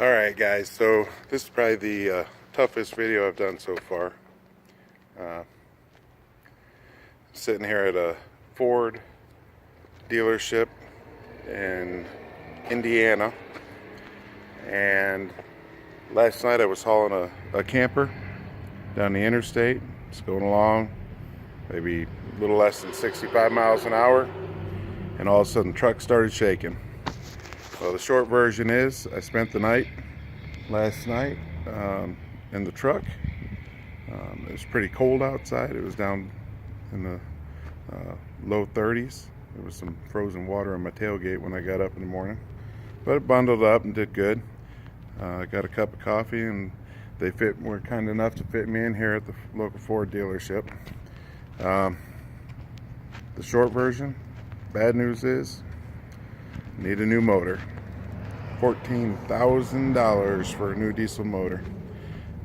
Alright guys, so this is probably the toughest video I've done so far. Sitting here at a Ford dealership in Indiana, and last night I was hauling a camper down the interstate. It's going along maybe a little less than 65 miles an hour, and all of a sudden the truck started shaking. Well, the short version is I spent the night last night in the truck. It was pretty cold outside. It was down in the low 30s. There was some frozen water on my tailgate when I got up in the morning, but it bundled up and did good. I got a cup of coffee, and they were kind enough to fit me in here at the local Ford dealership. The short version, bad news is, need a new motor. $14,000 for a new diesel motor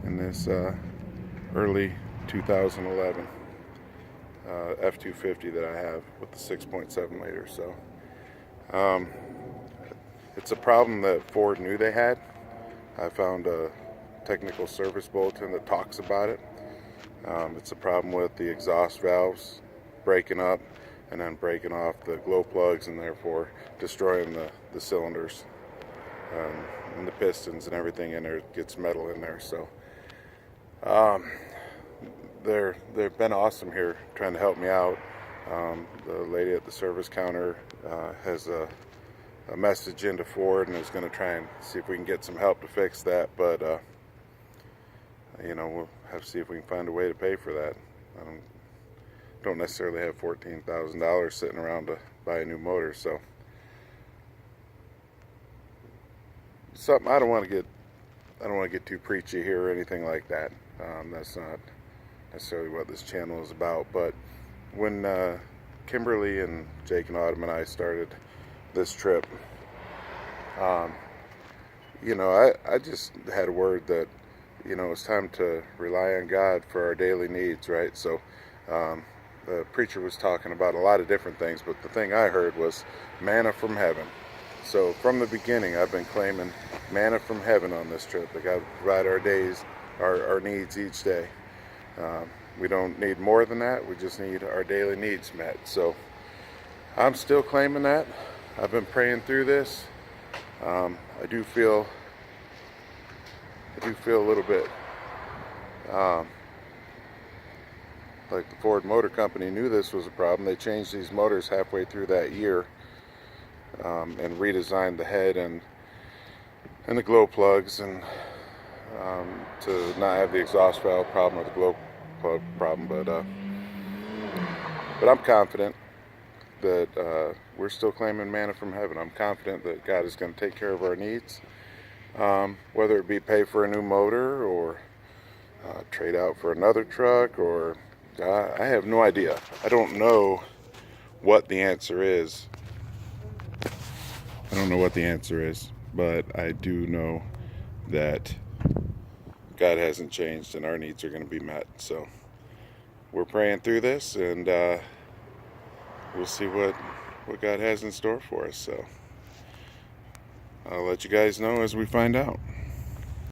in this early 2011 F-250 that I have with the 6.7 liter. So it's a problem that Ford knew they had. I found a technical service bulletin that talks about it. It's a problem with the exhaust valves breaking up and then breaking off the glow plugs, and therefore destroying the cylinders and the pistons and everything in there. It gets metal in there. So they've been awesome here trying to help me out. The lady at the service counter has a message into Ford and is going to try and see if we can get some help to fix that, but we'll have to see if we can find a way to pay for that. I don't necessarily have $14,000 sitting around to buy a new motor, so something I don't want to get too preachy here or anything like that. That's not necessarily what this channel is about. But when Kimberly and Jake and Autumn and I started this trip, I just had a word that it's time to rely on God for our daily needs, right? So the preacher was talking about a lot of different things, but the thing I heard was manna from heaven. So from the beginning, I've been claiming manna from heaven on this trip. That God will provide our needs each day. We don't need more than that. We just need our daily needs met. So I'm still claiming that. I've been praying through this. I do feel a little bit like the Ford Motor Company knew this was a problem. They changed these motors halfway through that year. And redesigned the head and the glow plugs, and to not have the exhaust valve problem or the glow plug problem. But I'm confident that we're still claiming manna from heaven. I'm confident that God is going to take care of our needs, whether it be pay for a new motor or trade out for another truck, or I have no idea. I don't know what the answer is. I don't know what the answer is, but I do know that God hasn't changed and our needs are going to be met. So we're praying through this, and we'll see what God has in store for us. So I'll let you guys know as we find out.